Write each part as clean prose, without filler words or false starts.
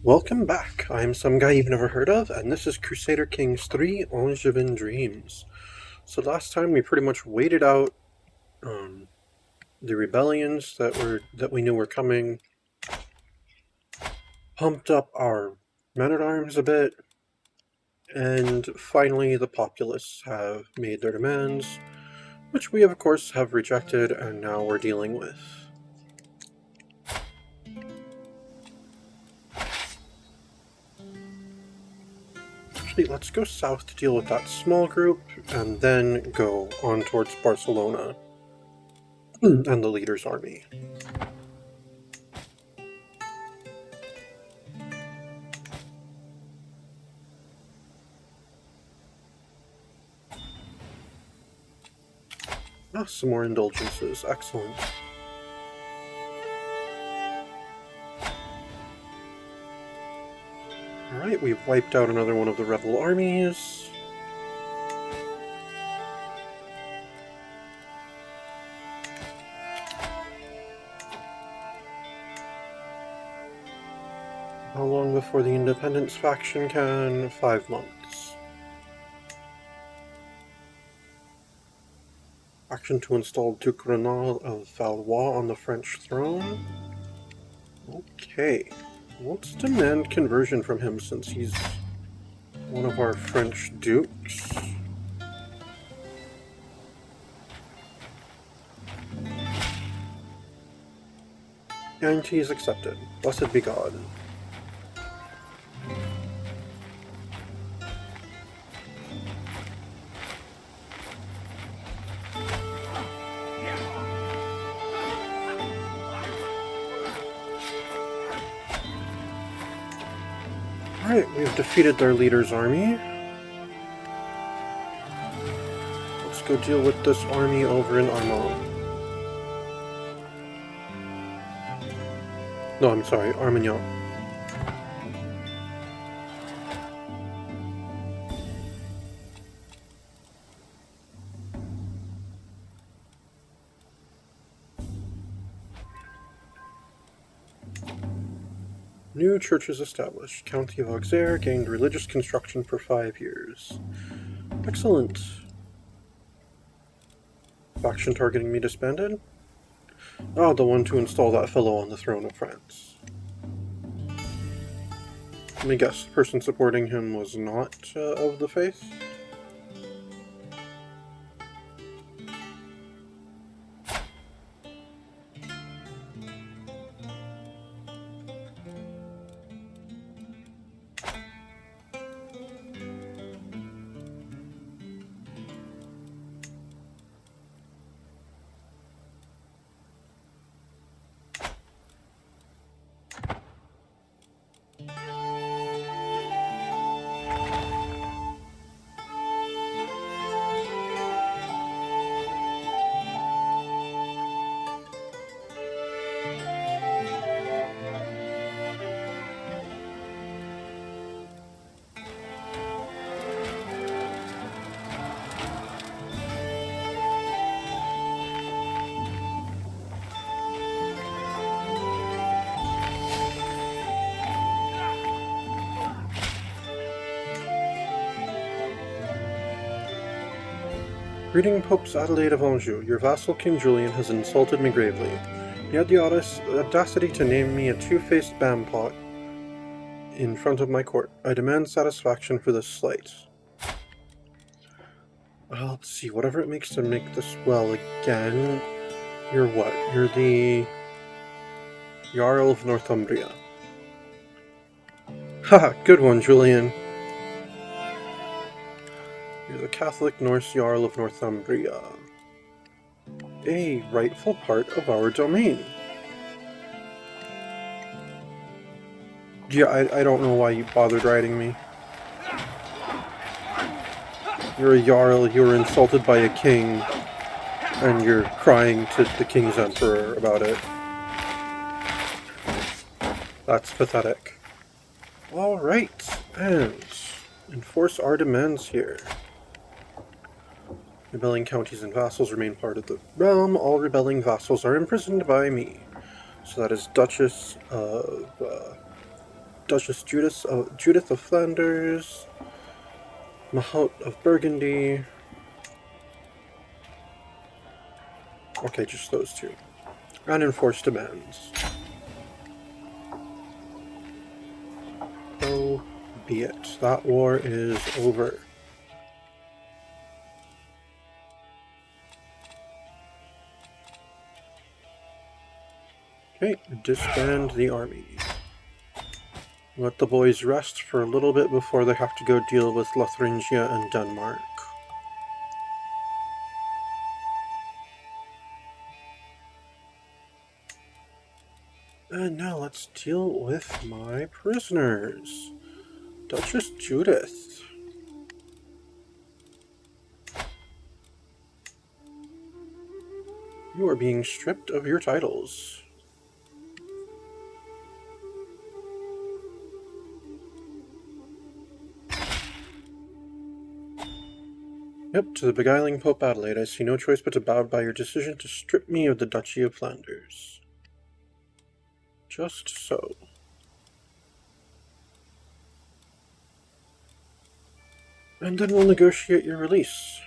Welcome back. I'm some guy you've never heard of, and this is Crusader Kings 3 Angevin Dreams. So last time we pretty much waited out the rebellions that we knew were coming, pumped up our men-at-arms a bit, and finally the populace have made their demands, which we of course have rejected and now we're dealing with. Let's go south to deal with that small group, and then go on towards Barcelona and the leader's army. Ah, some more indulgences. Excellent. Alright, we've wiped out another one of the rebel armies. How long before the independence faction can? 5 months. Action to install Duke Renal of Valois on the French throne? Okay. Let's demand conversion from him since he's one of our French dukes. Guarantee is accepted. Blessed be God. Alright, we've defeated their leader's army. Let's go deal with this army over in Armagnac. No, I'm sorry, Armagnac. New churches established. County of Auxerre gained religious construction for 5 years. Excellent. Faction targeting me disbanded? Ah, the one to install that fellow on the throne of France. Let me guess, the person supporting him was not of the faith? Greeting Pope Adelaide of Anjou. Your vassal King Julian has insulted me gravely. He had the audacity to name me a two-faced bampot in front of my court. I demand satisfaction for this slight. Let's see, whatever it makes to make this well again. You're what? You're the Jarl of Northumbria. Haha, good one, Julian. You're the Catholic Norse Jarl of Northumbria. A rightful part of our domain. Yeah, I don't know why you bothered writing me. You're a Jarl, you were insulted by a king, and you're crying to the king's emperor about it. That's pathetic. Alright, and enforce our demands here. Rebelling counties and vassals remain part of the realm. All rebelling vassals are imprisoned by me. So that is Duchess of Duchess Judith of Flanders, Mahout of Burgundy. Okay, just those two. And enforce demands. So be it. That war is over. Okay, disband the army. Let the boys rest for a little bit before they have to go deal with Lotharingia and Denmark. And now let's deal with my prisoners. Duchess Judith. You are being stripped of your titles. Yep, to the beguiling Pope Adelaide, I see no choice but to bow by your decision to strip me of the Duchy of Flanders. Just so. And then we'll negotiate your release.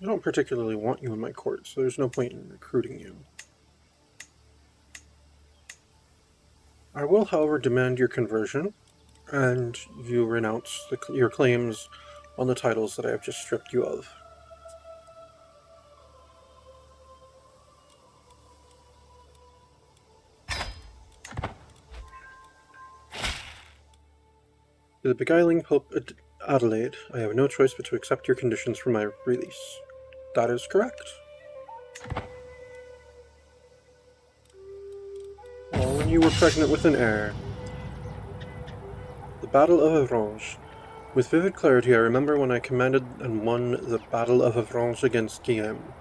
I don't particularly want you in my court, so there's no point in recruiting you. I will, however, demand your conversion, and you renounce your claims on the titles that I have just stripped you of. To the beguiling Pope Adelaide, I have no choice but to accept your conditions for my release. That is correct. Oh, when you were pregnant with an heir. The Battle of Avranches. With vivid clarity, I remember when I commanded and won the Battle of Avranches against Guillaume.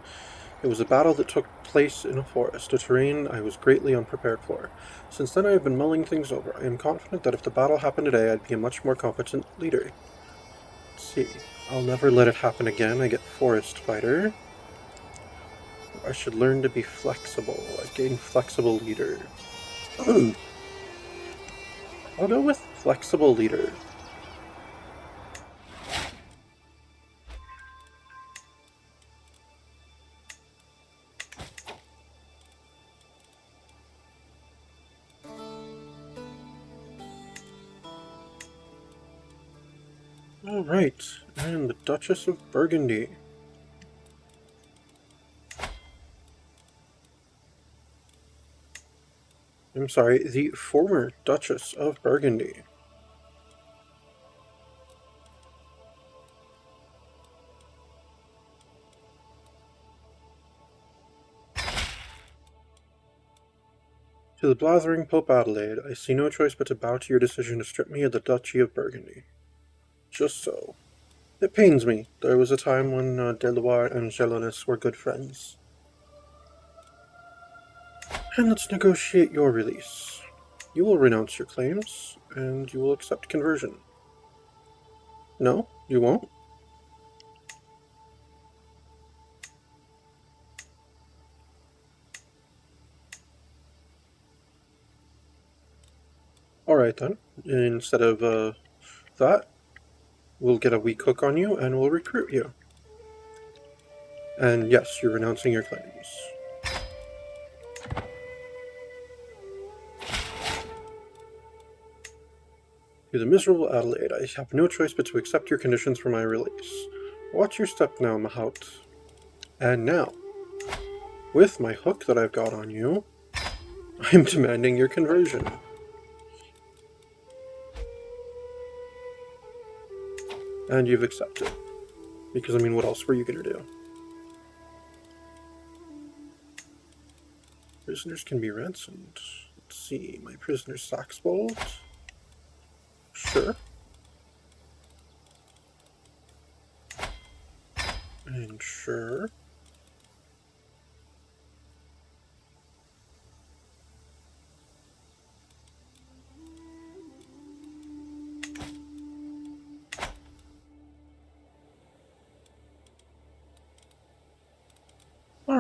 It was a battle that took place in a forest, a terrain I was greatly unprepared for. Since then I have been mulling things over. I am confident that if the battle happened today, I'd be a much more competent leader. Let's see. I'll never let it happen again. I get Forest Fighter. I should learn to be flexible. I gain Flexible Leader. I'll go with Flexible Leader. Alright, and the Duchess of Burgundy. I'm sorry, the former Duchess of Burgundy. To the blathering Pope Adelaide, I see no choice but to bow to your decision to strip me of the Duchy of Burgundy. Just so. It pains me. There was a time when Deloire and Gelonis were good friends. And let's negotiate your release. You will renounce your claims, and you will accept conversion. No, you won't? Alright then. Instead of that, we'll get a weak hook on you, and we'll recruit you. And yes, you're renouncing your claims. To the miserable Adelaide, I have no choice but to accept your conditions for my release. Watch your step now, Mahout. And now, with my hook that I've got on you, I'm demanding your conversion. And you've accepted. Because, I mean, what else were you gonna do? Prisoners can be ransomed. Let's see, my prisoner Saxbold? Sure. And sure.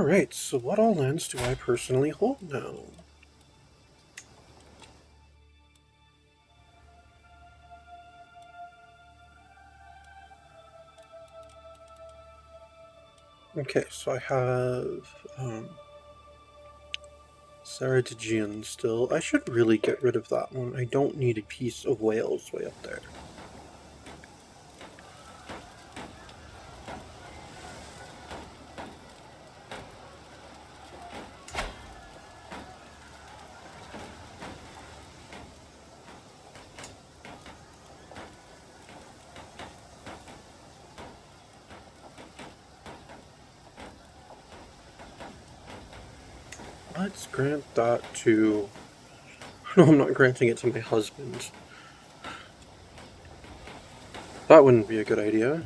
Alright, so what all lands do I personally hold now? Okay, so I have Saratagian still. I should really get rid of that one. I don't need a piece of Wales way up there. Let's grant that to... No, I'm not granting it to my husband. That wouldn't be a good idea.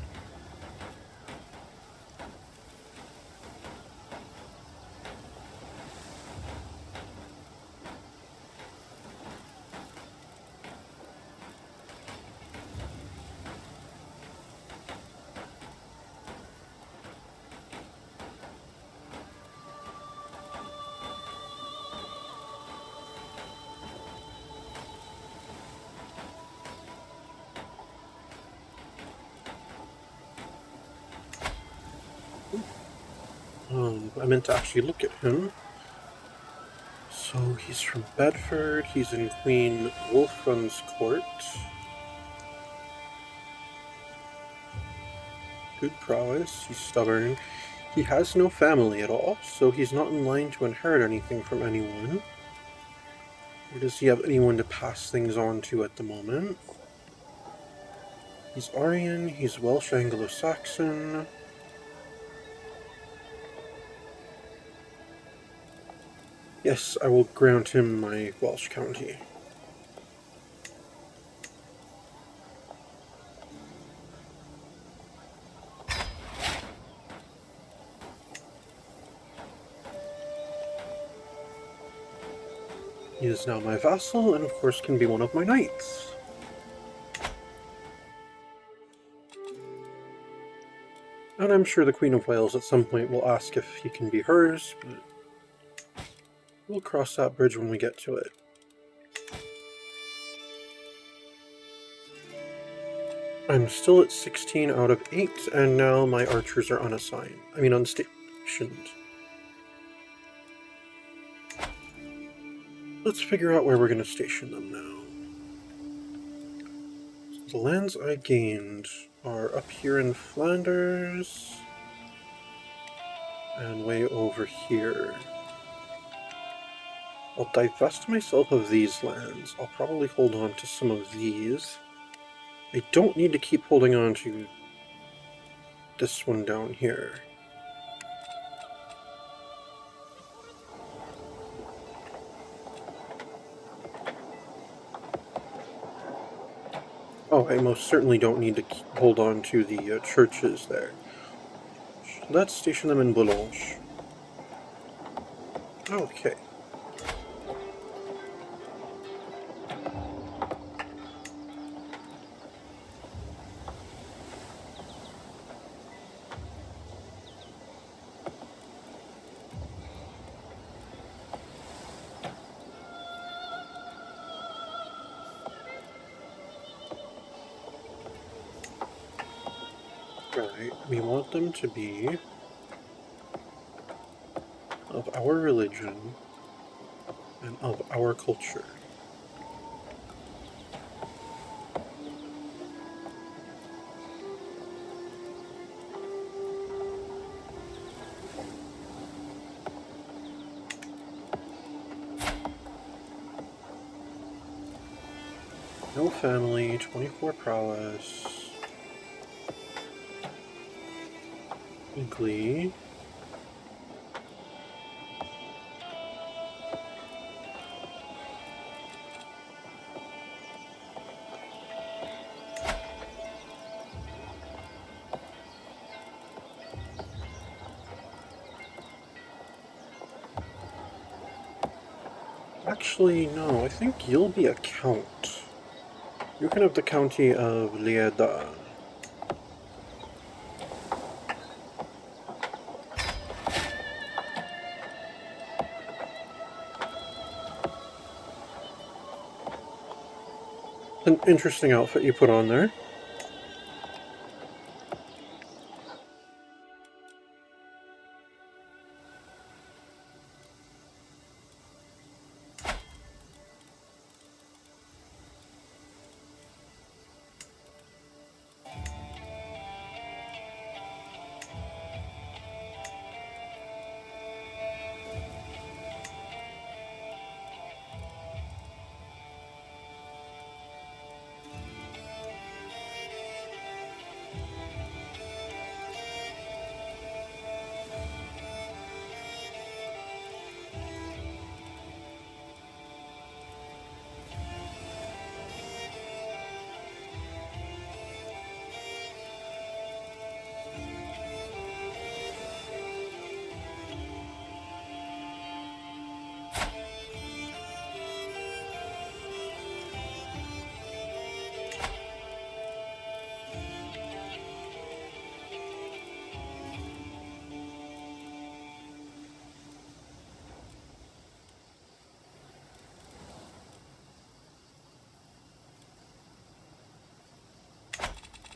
I meant to actually look at him. So he's from Bedford, he's in Queen Wolfram's court. Good prowess, he's stubborn. He has no family at all, so he's not in line to inherit anything from anyone. Or does he have anyone to pass things on to at the moment? He's Aryan, he's Welsh Anglo-Saxon. Yes, I will grant him my Welsh county. He is now my vassal, and of course can be one of my knights. And I'm sure the Queen of Wales at some point will ask if he can be hers, but we'll cross that bridge when we get to it. I'm still at 16 out of 8, and now my archers are unassigned. I mean unstationed. Let's figure out where we're going to station them now. So the lands I gained are up here in Flanders, and way over here. I'll divest myself of these lands. I'll probably hold on to some of these. I don't need to keep holding on to this one down here. Oh, I most certainly don't need to hold on to the churches there. Let's station them in Boulogne. Okay. Right, we want them to be of our religion and of our culture. No family, 24 prowess. Glee. Actually, no, I think you'll be a count. You can have the county of Lieda. An interesting outfit you put on there.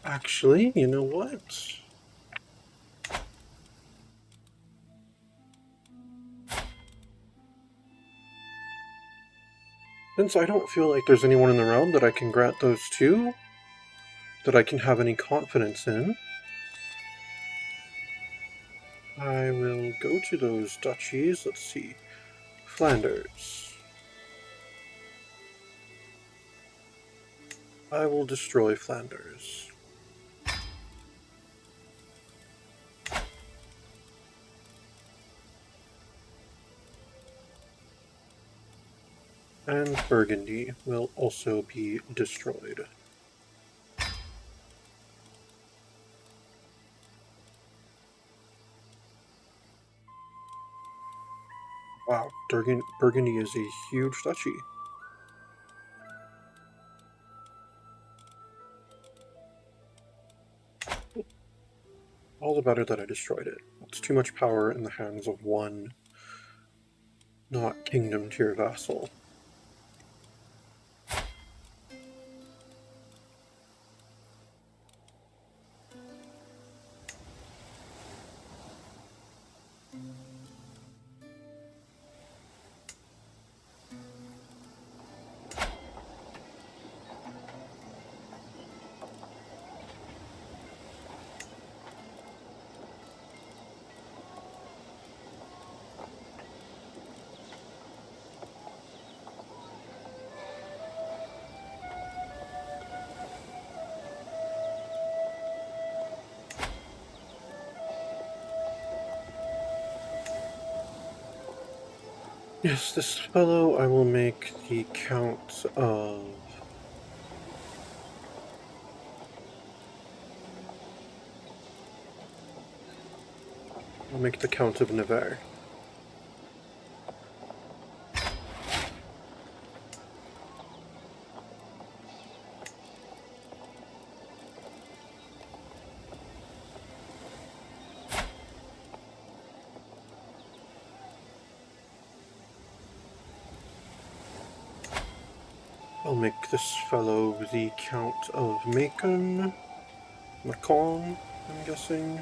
Actually, you know what? Since I don't feel like there's anyone in the realm that I can grant those to, that I can have any confidence in, I will go to those duchies. Let's see. Flanders. I will destroy Flanders. And Burgundy will also be destroyed. Wow, Burgundy is a huge duchy. All the better that I destroyed it. It's too much power in the hands of one not kingdom tier vassal. Yes, this fellow I will make the Count of... I'll make the Count of Nevers. I'll make this fellow the Count of Macon. Macon, I'm guessing.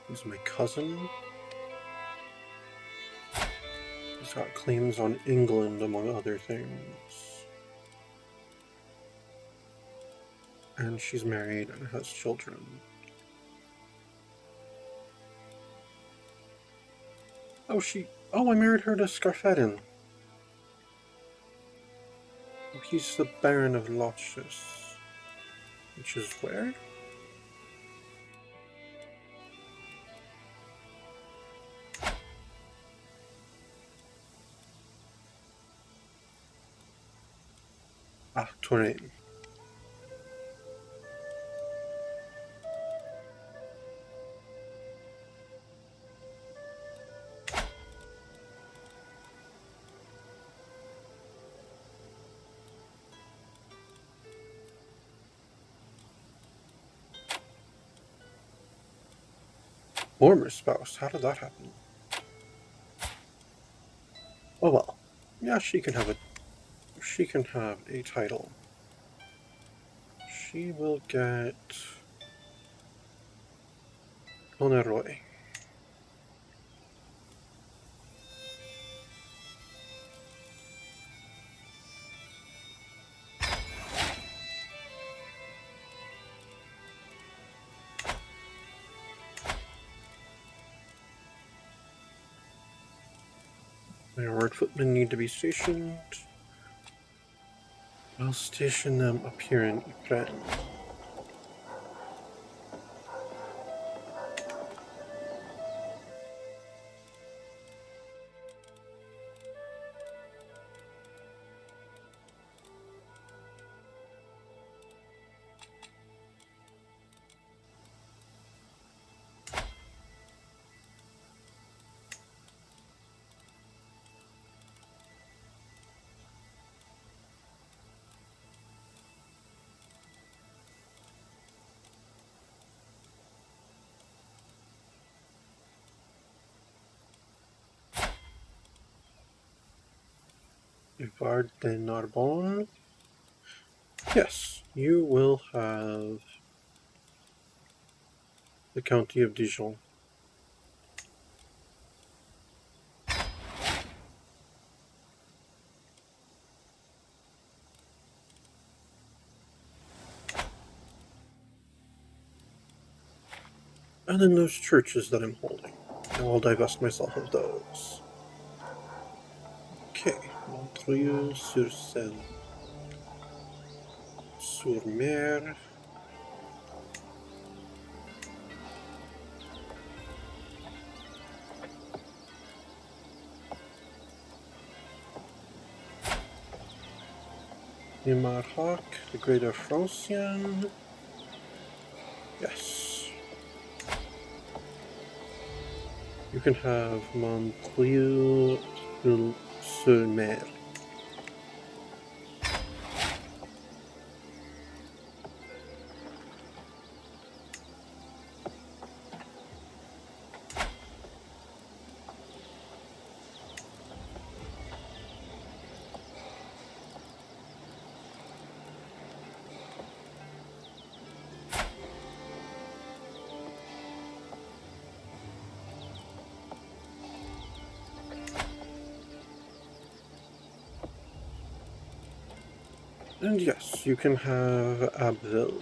He's my cousin. He's got claims on England, among other things. And she's married and has children. Oh, I married her to Scarfedin. Oh, he's the Baron of Lochus. Which is where? Ah, Touraine. Former spouse. How did that happen? Oh well. Yeah, she can have a title. She will get Honoroi. My word footmen need to be stationed. I'll station them up here in Ypres. Evard de Narbonne. Yes, you will have the County of Dijon. And then those churches that I'm holding. I will divest myself of those. Okay, Montreuil-sur-Seine. Sur-Mer. Marhoc, the Greater Francian. Yes. You can have Montreuil-sur-Mer. And yes, you can have Abbeville.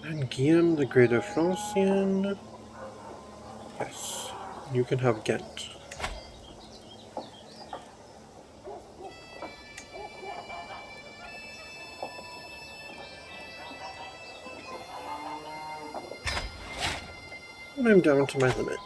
And Guillaume the Greater Francian. Yes, you can have Ghent. And I'm down to my limit.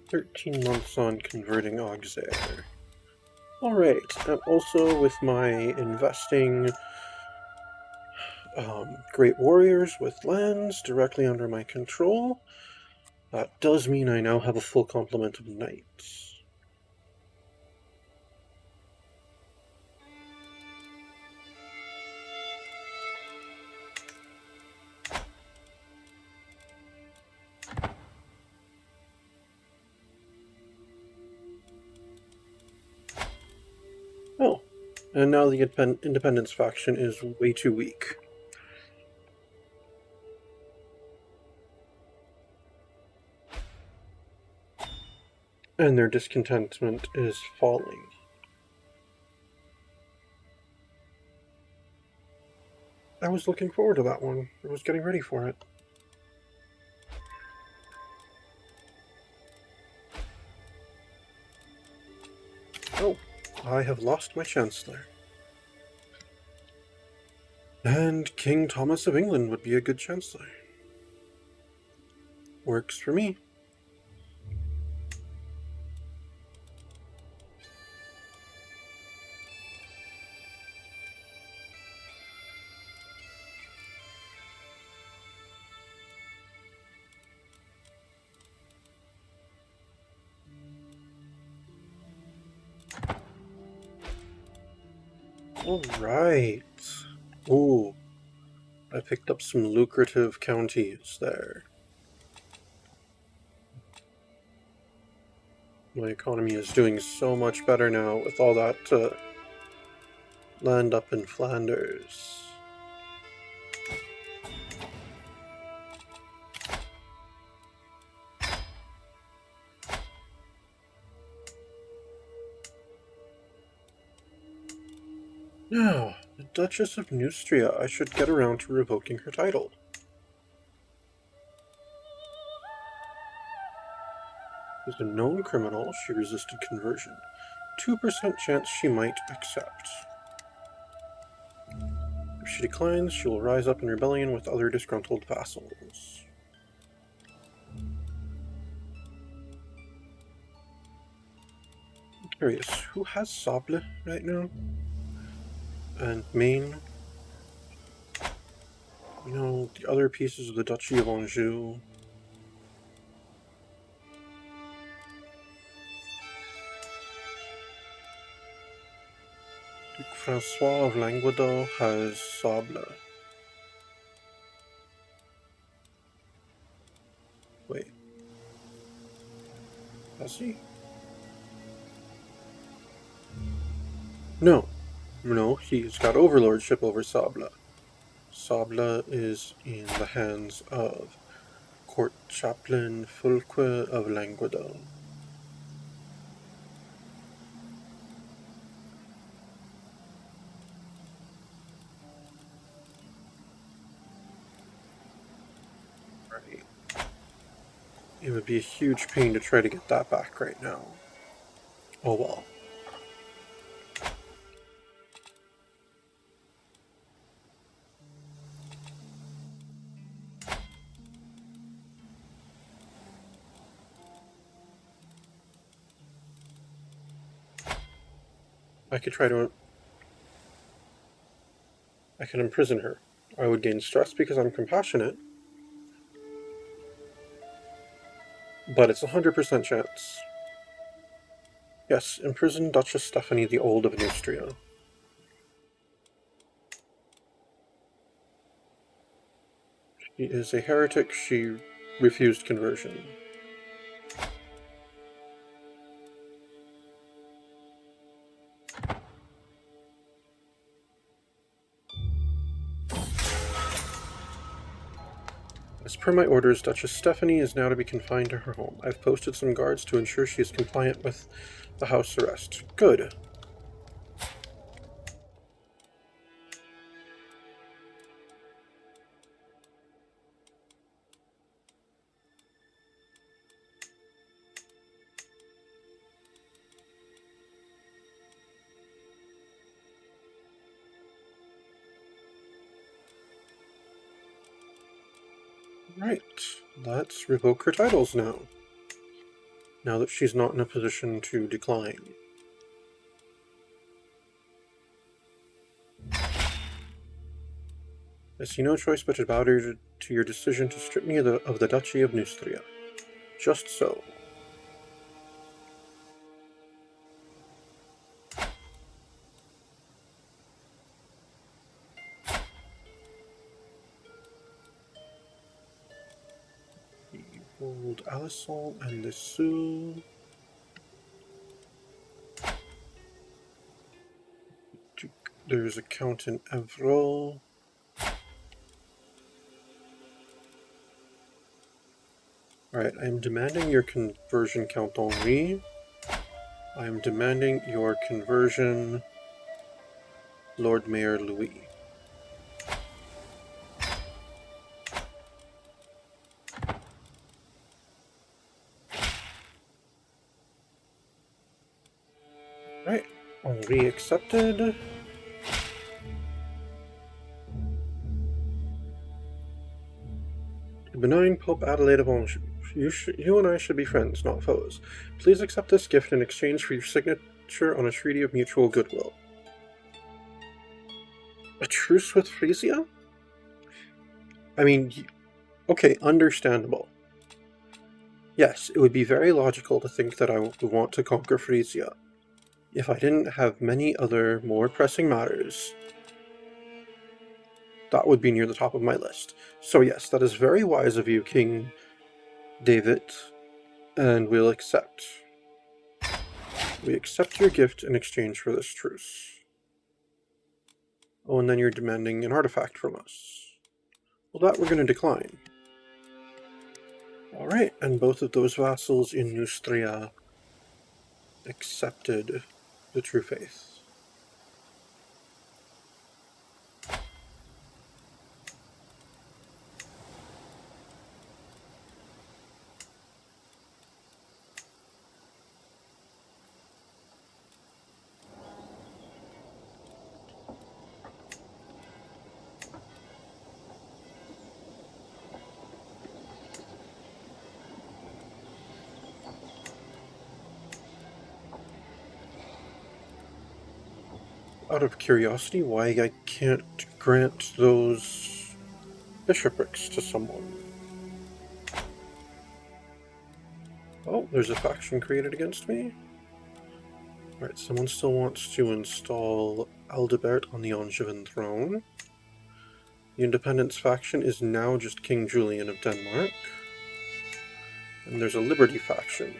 13 months on converting Auxerre. Alright, and also with my investing great warriors with lands directly under my control, that does mean I now have a full complement of knights. Oh, and now the independence faction is way too weak. And their discontentment is falling. I was looking forward to that one. I was getting ready for it. Oh, I have lost my chancellor. And King Thomas of England would be a good chancellor. Works for me. Alright. Ooh, I picked up some lucrative counties there. My economy is doing so much better now with all that land up in Flanders. Now, the Duchess of Neustria, I should get around to revoking her title. As a known criminal, she resisted conversion. 2% chance she might accept. If she declines, she will rise up in rebellion with other disgruntled vassals. I'm curious, who has Sable right now? And Maine? You know, the other pieces of the Duchy of Anjou. Duke Francois of Languedoc has Sable. Wait. Has he? No. No, he's got overlordship over Sable. Sable is in the hands of Court Chaplain Fulque of Languedoc. Right. It would be a huge pain to try to get that back right now. Oh well. I could try to... I could imprison her. I would gain stress because I'm compassionate. But it's 100% chance. Yes, imprison Duchess Stephanie the Old of Neustria. She is a heretic. She refused conversion. As per my orders, Duchess Stephanie is now to be confined to her home. I've posted some guards to ensure she is compliant with the house arrest. Good. Right. Let's revoke her titles now. Now that she's not in a position to decline. I see no choice but to bow to your decision to strip me of the Duchy of Neustria. Just so. Hold Alisson and the Sioux. There's a count in Evril. Alright, I am demanding your conversion count only. I am demanding your conversion, Lord Mayor Louis. Right, Henri accepted. Benign Pope Adelaide of Anjou. You and I should be friends, not foes. Please accept this gift in exchange for your signature on a treaty of mutual goodwill. A truce with Frisia? I mean, okay, understandable. Yes, it would be very logical to think that I would want to conquer Frisia if I didn't have many other, more pressing matters. That would be near the top of my list. So yes, that is very wise of you, King David, and we'll accept. We accept your gift in exchange for this truce. Oh, and then you're demanding an artifact from us. Well, that we're going to decline. Alright, and both of those vassals in Neustria accepted the true faith. Out of curiosity, why I can't grant those bishoprics to someone? Oh, there's a faction created against me? Alright, someone still wants to install Aldebert on the Angevin throne. The Independence faction is now just King Julian of Denmark. And there's a Liberty faction.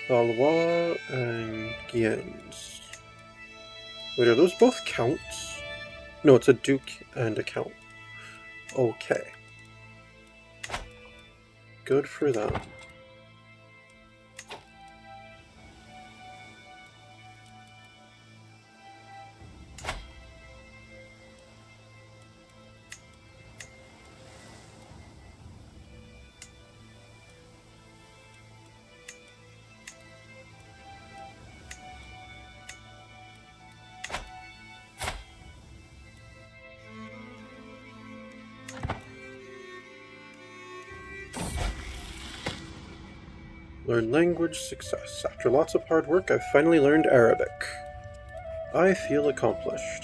Valois and Guiennes. Wait, are those both counts? No, it's a duke and a count. Okay. Good for them. Learn language, success. After lots of hard work, I've finally learned Arabic. I feel accomplished.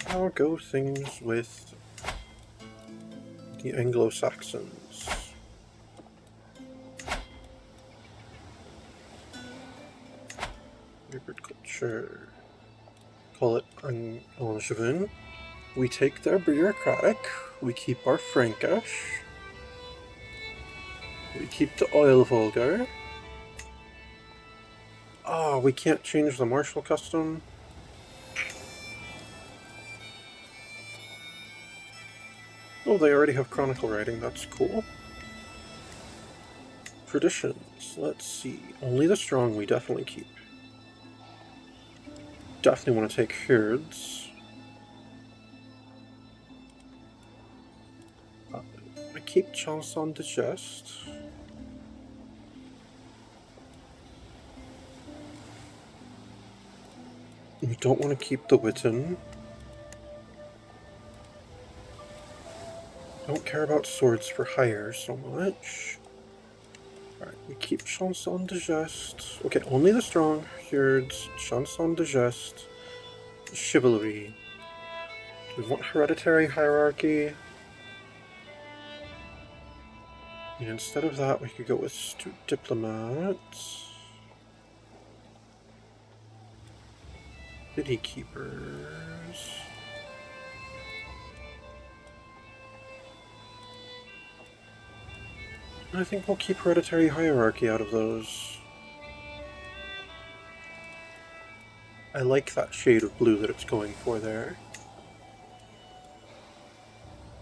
How go things with the Anglo-Saxons? Agriculture. Call it Angevin. We take their bureaucratic. We keep our Frankish. We keep the oil vulgar. Ah, we can't change the martial custom. Oh, they already have chronicle writing, that's cool. Traditions, let's see. Only the strong we definitely keep. Definitely want to take herds. I keep Chanson de Geste. We don't want to keep the Witten. Don't care about swords for hire so much. Alright, we keep Chanson de Geste. Okay, only the strong, herds, Chanson de Geste, chivalry. We want hereditary hierarchy. And instead of that, we could go with diplomats. City keepers. I think we'll keep hereditary hierarchy out of those. I like that shade of blue that it's going for there.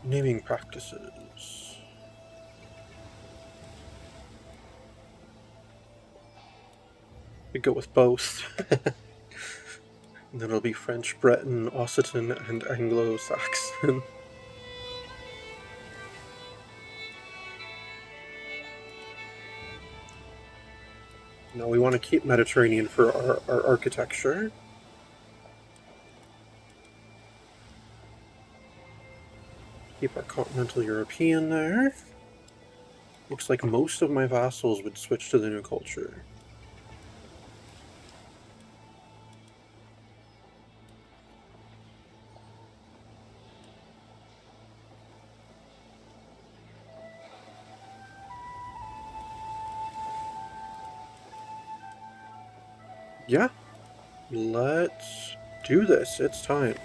Naming practices. We go with both. And then it'll be French, Breton, Occitan, and Anglo-Saxon. Now we want to keep Mediterranean for our architecture. Keep our continental European there. Looks like most of my vassals would switch to the new culture. Yeah, let's do this. It's time.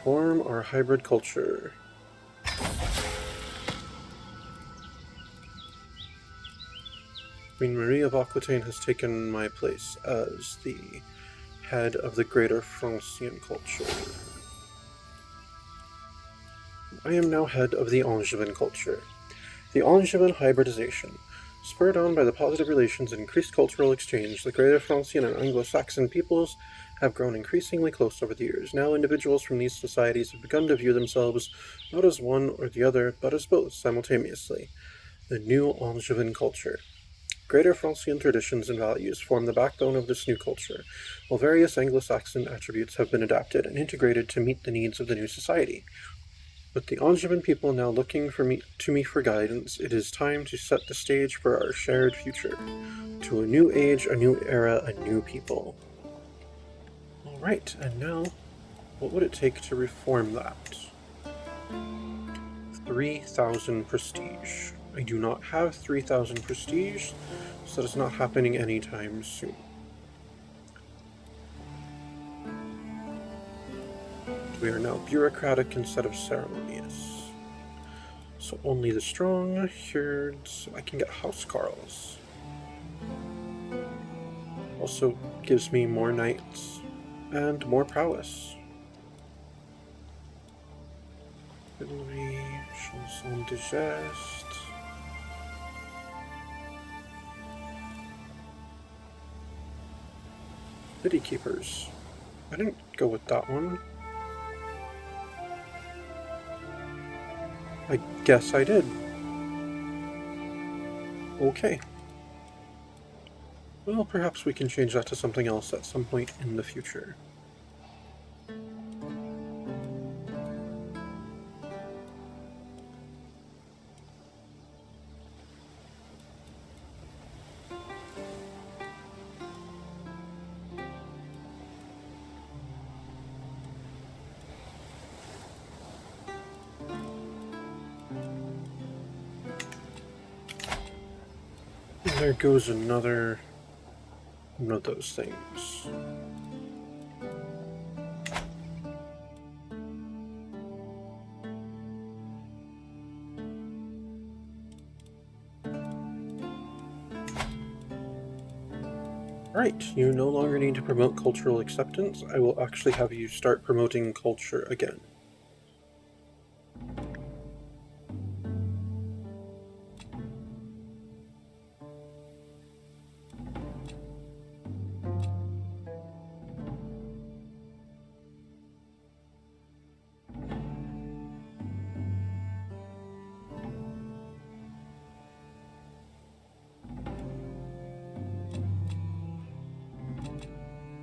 Form our hybrid culture. Queen Marie of Aquitaine has taken my place as the head of the greater Francian culture. I am now head of the Angevin culture. The Angevin hybridization. Spurred on by the positive relations and increased cultural exchange, the greater Francian and Anglo-Saxon peoples have grown increasingly close over the years. Now individuals from these societies have begun to view themselves not as one or the other, but as both simultaneously. The new Angevin culture. Greater Francian traditions and values form the backbone of this new culture, while various Anglo-Saxon attributes have been adapted and integrated to meet the needs of the new society. With the Angevin people now looking to me for guidance, it is time to set the stage for our shared future. To a new age, a new era, a new people. Alright, and now, what would it take to reform that? 3,000 prestige. I do not have 3,000 prestige, so that is not happening anytime soon. We are now bureaucratic instead of ceremonious. So only the strong, here, so I can get housecarls. Also gives me more knights and more prowess. Chivalry, chanson de geste. City keepers. I didn't go with that one. I guess I did. Okay. Well, perhaps we can change that to something else at some point in the future. There goes another one of those things. Right, you no longer need to promote cultural acceptance. I will actually have you start promoting culture again.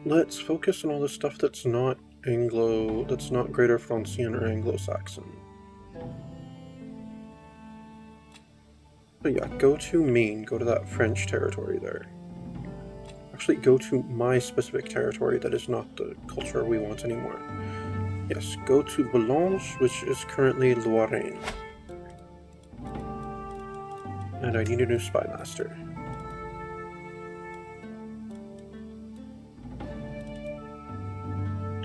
Let's focus on all the stuff that's not that's not Greater Francian or Anglo-Saxon. But yeah, go to Maine, go to that French territory there. Actually, go to my specific territory that is not the culture we want anymore. Yes, go to Boulogne, which is currently Lorraine. And I need a new spy master.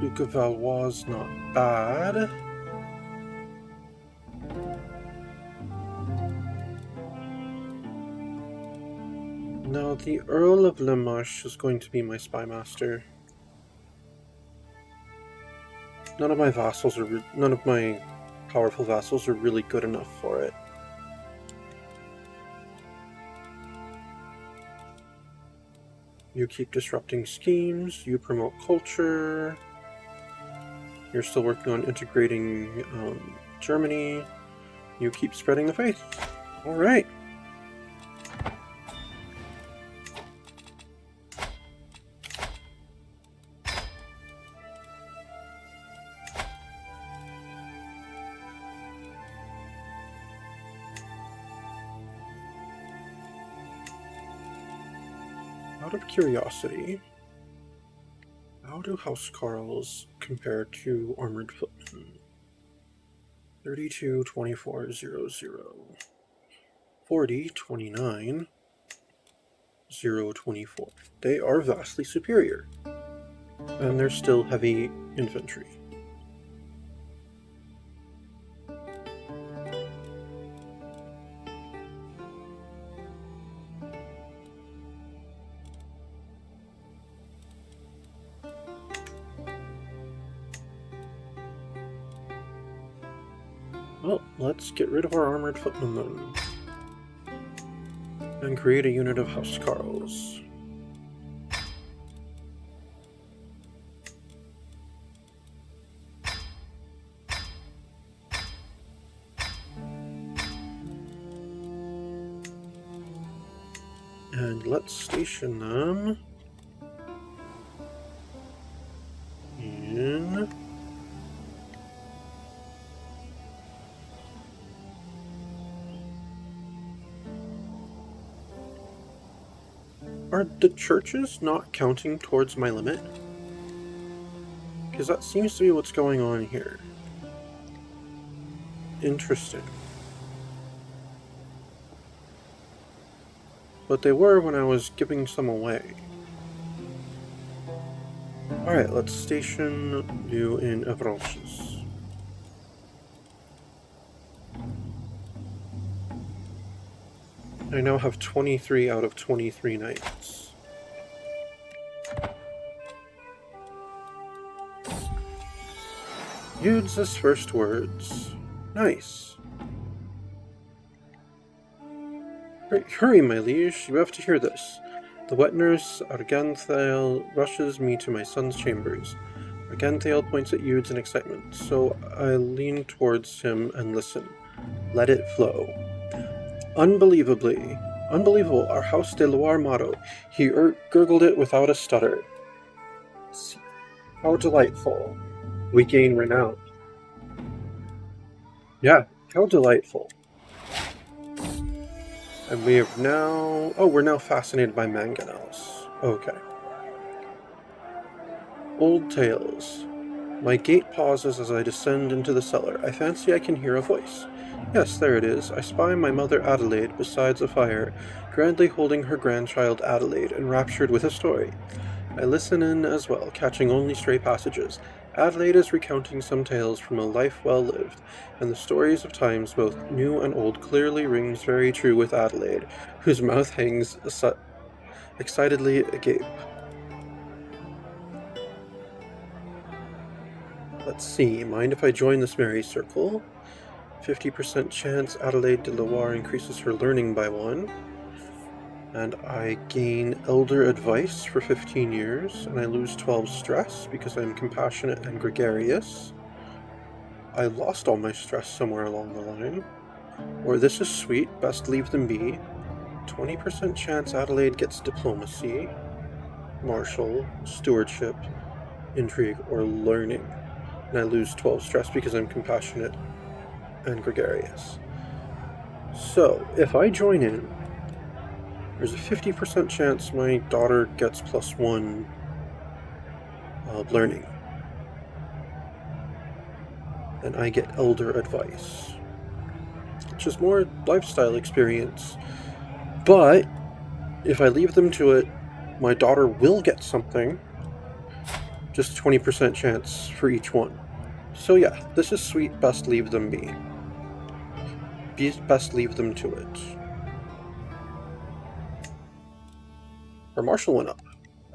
Duke of Valois, not bad. Now, the Earl of Le Marche is going to be my spy master. None of my vassals are none of my powerful vassals are really good enough for it. You keep disrupting schemes, you promote culture, you're still working on integrating Germany, you keep spreading the faith. Alright. Out of curiosity, how do housecarls compare to armored footmen? 32, 24, 0, 0. 40, 29, 0, 24. They are vastly superior. And they're still heavy infantry. Well, let's get rid of our armored footmen then. And create a unit of housecarls. And let's station them in Are the churches not counting towards my limit? Because that seems to be what's going on here. Interesting. But they were when I was giving some away. Alright, let's station you in Avranches. I now have 23 out of 23 knights. Yude's first words. Nice. Hurry, my liege, you have to hear this. The wet nurse Arganthael rushes me to my son's chambers. Arganthael points at Yudes in excitement, so I lean towards him and listen. Let it flow. Unbelievable, our House de Loire motto. He gurgled it without a stutter. How delightful. We gain renown. Yeah, how delightful. And we have now... Oh, we're now fascinated by mangonels. Okay. Old tales. My gait pauses as I descend into the cellar. I fancy I can hear a voice. Yes, there it is. I spy my mother Adelaide beside a fire, grandly holding her grandchild Adelaide, enraptured with a story. I listen in as well, catching only stray passages. Adelaide is recounting some tales from a life well lived, and the stories of times both new and old clearly rings very true with Adelaide, whose mouth hangs excitedly agape. Let's see, mind if I join this merry circle? 50% chance Adelaide de Loire increases her learning by 1. And I gain elder advice for 15 years, and I lose 12 stress because I'm compassionate and gregarious. I lost all my stress somewhere along the line. Or this is sweet, best leave them be. 20% chance Adelaide gets diplomacy, martial, stewardship, intrigue, or learning. And I lose 12 stress because I'm compassionate and gregarious. So, if I join in, there's a 50% chance my daughter gets +1 learning. And I get elder advice, which is more lifestyle experience. But if I leave them to it, my daughter will get something. Just 20% chance for each one. So yeah, this is sweet, best leave them be. Best leave them to it. Our martial went up.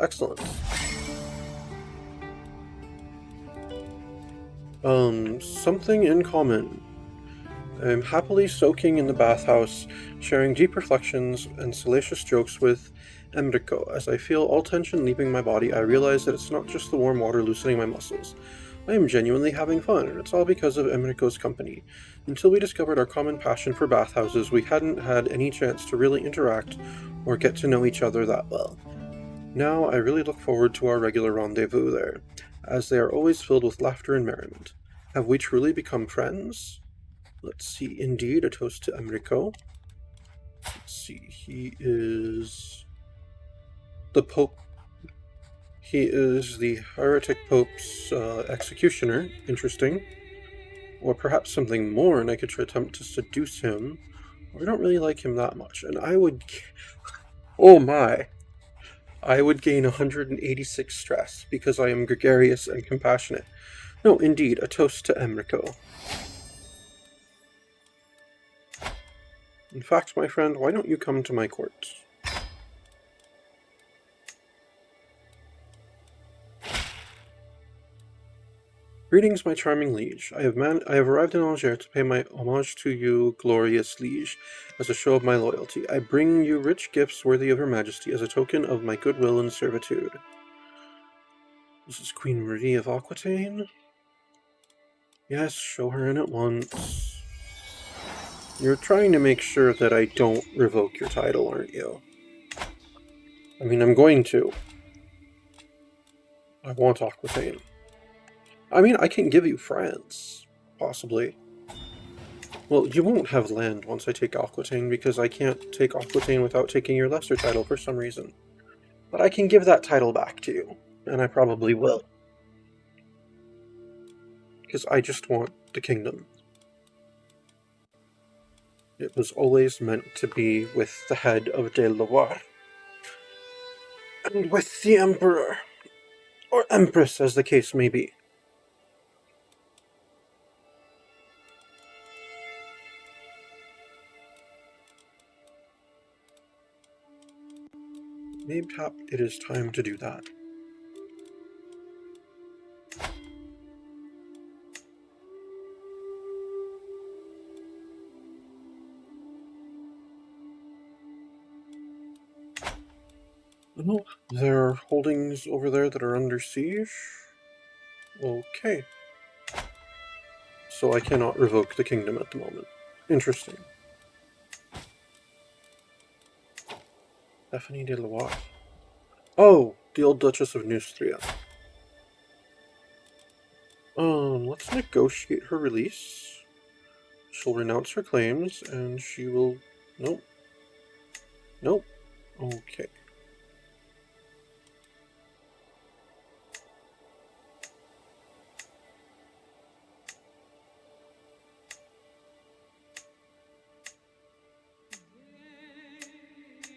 Excellent. Something in common. I am happily soaking in the bathhouse, sharing deep reflections and salacious jokes with Enrico. As I feel all tension leaving my body, I realize that it's not just the warm water loosening my muscles. I am genuinely having fun, and it's all because of Enrico's company. Until we discovered our common passion for bathhouses, we hadn't had any chance to really interact or get to know each other that well. Now I really look forward to our regular rendezvous there, as they are always filled with laughter and merriment. Have we truly become friends? Let's see, indeed, a toast to Enrico. Let's see, he is the Pope. He is the heretic Pope's executioner. Interesting. Or perhaps something more, and I could attempt to seduce him. I don't really like him that much, and I would... Oh my! I would gain 186 stress, because I am gregarious and compassionate. No, indeed, a toast to Enrico. In fact, my friend, why don't you come to my court? Greetings, my charming liege. I have arrived in Angers to pay my homage to you, glorious liege, as a show of my loyalty. I bring you rich gifts worthy of her majesty as a token of my goodwill and servitude. This is Queen Marie of Aquitaine. Yes, show her in at once. You're trying to make sure that I don't revoke your title, aren't you? I mean, I'm going to. I want Aquitaine. I mean, I can give you France, possibly. Well, you won't have land once I take Aquitaine, because I can't take Aquitaine without taking your lesser title for some reason. But I can give that title back to you, and I probably will. Because I just want the kingdom. It was always meant to be with the head of De Loire. And with the Emperor. Or Empress, as the case may be. Mayhap it is time to do that. No, there are holdings over there that are under siege. Okay. So I cannot revoke the kingdom at the moment. Interesting. Stephanie de Loire. Oh, the old Duchess of Neustria. Let's negotiate her release. She'll renounce her claims, and she will... Nope. Nope. Okay.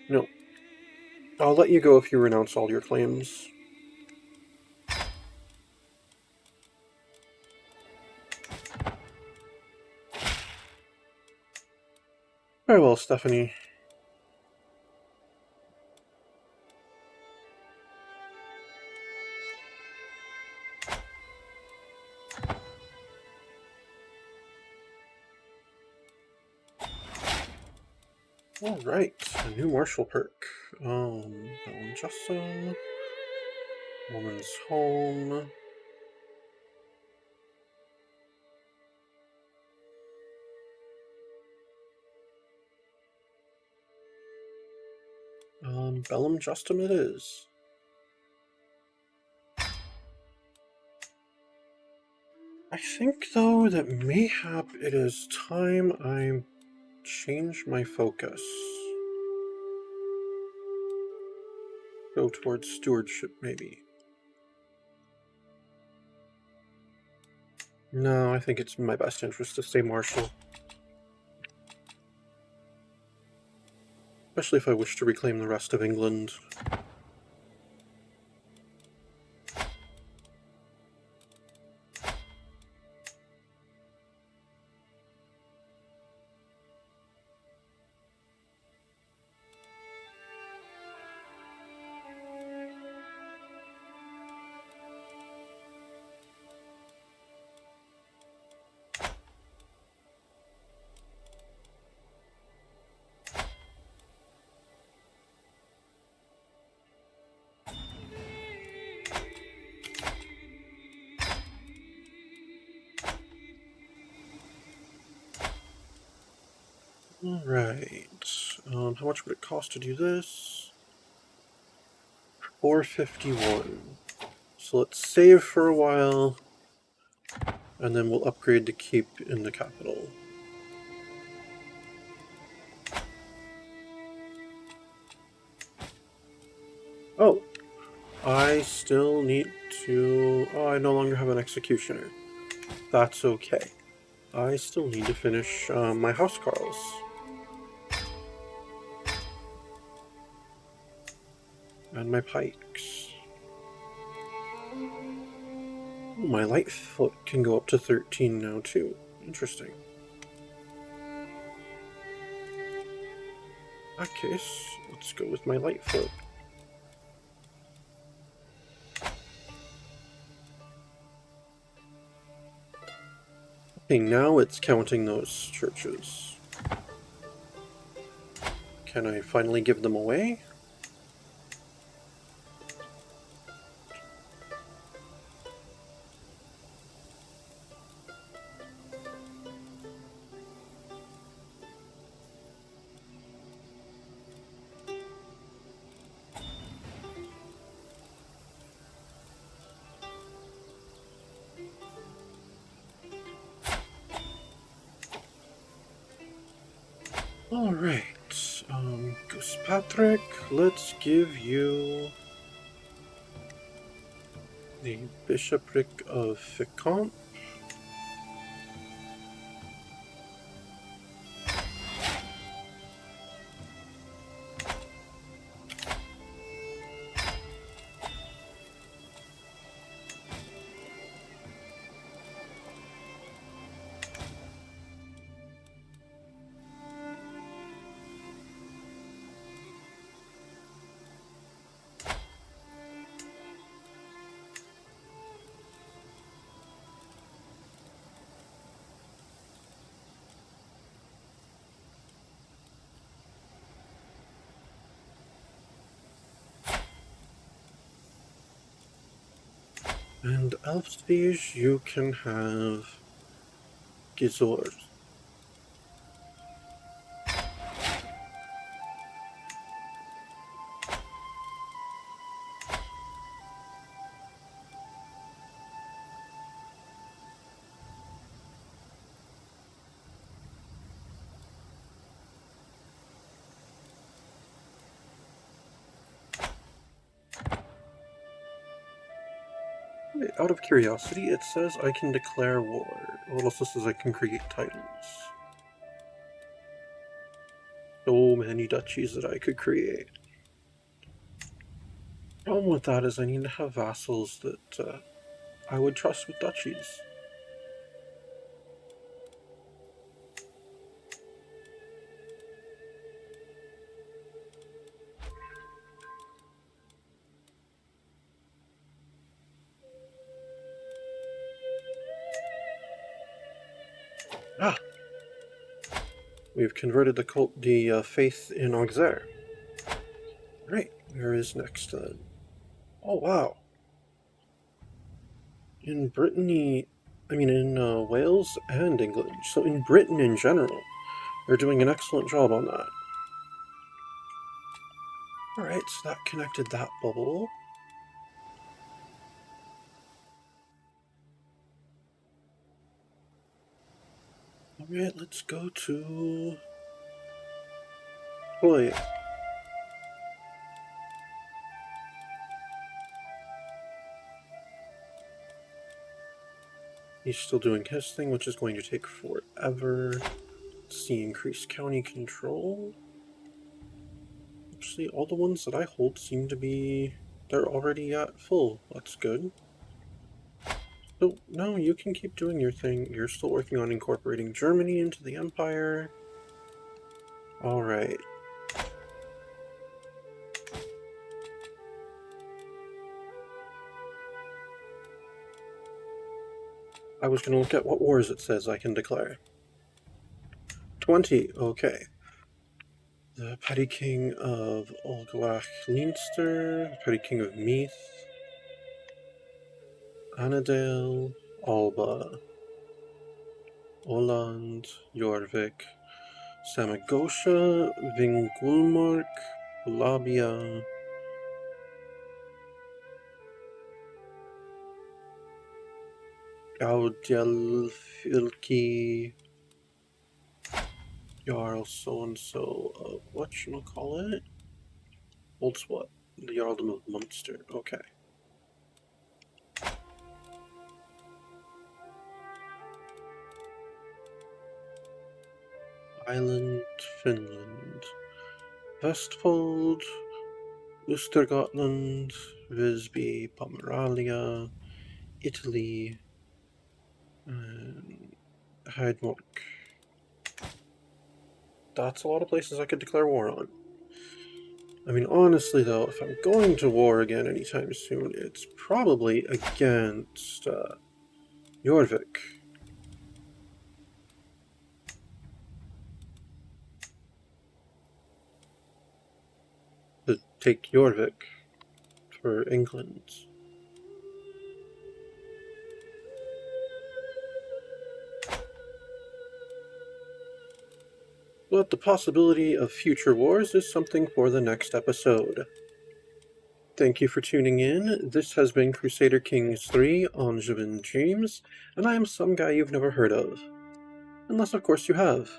No. I'll let you go if you renounce all your claims. Very well, Stephanie. Alright, a new martial perk. Bellum Justin. Woman's Home. Bellum Justin it is. I think, though, that mayhap it is time I change my focus. Go towards stewardship, maybe. No, I think it's in my best interest to stay martial. Especially if I wish to reclaim the rest of England. Alright, how much would it cost to do this? 451. So let's save for a while, and then we'll upgrade the keep in the capital. Oh, I still need to... Oh, I no longer have an executioner. That's okay. I still need to finish my housecarls. And my pikes. Oh, my Lightfoot can go up to 13 now too. Interesting. In that case, let's go with my Lightfoot. Okay, now it's counting those churches. Can I finally give them away? Alright, Ghost Patrick, let's give you the Bishopric of Ficant. And Elfstige, you can have Gizor. Out of curiosity, it says I can declare war. It also says I can create titles. So many duchies that I could create. Problem with that is I need to have vassals that I would trust with duchies. Ah! We've converted the faith in Auxerre. Right, where is next then? Oh wow! In Brittany, in Wales and England, so in Britain in general, they're doing an excellent job on that. Alright, so that connected that bubble. Alright, let's go to... Boy. He's still doing his thing, which is going to take forever. Let's see, increase county control. Actually, all the ones that I hold seem to be... They're already at full. That's good. So, no, you can keep doing your thing. You're still working on incorporating Germany into the Empire. Alright. I was gonna look at what wars it says I can declare. 20, okay. The Petty King of Olglach Leinster, the Petty King of Meath, Annandale, Alba, Oland, Jorvik. Samagosha, Vingulmark, Labia, Gaudelfilki, Jarl so-and-so of whatchamacallit? Old what? The Jarldom of Munster, okay. Island, Finland. Vestfold, Östergötland, Visby, Pomeralia, Italy, and Heidmark. That's a lot of places I could declare war on. I mean, honestly, though, if I'm going to war again anytime soon, it's probably against Jorvik. To take Jorvik for England. But the possibility of future wars is something for the next episode. Thank you for tuning in. This has been Crusader Kings 3 Angevin Dreams, and I am some guy you've never heard of. Unless, of course, you have.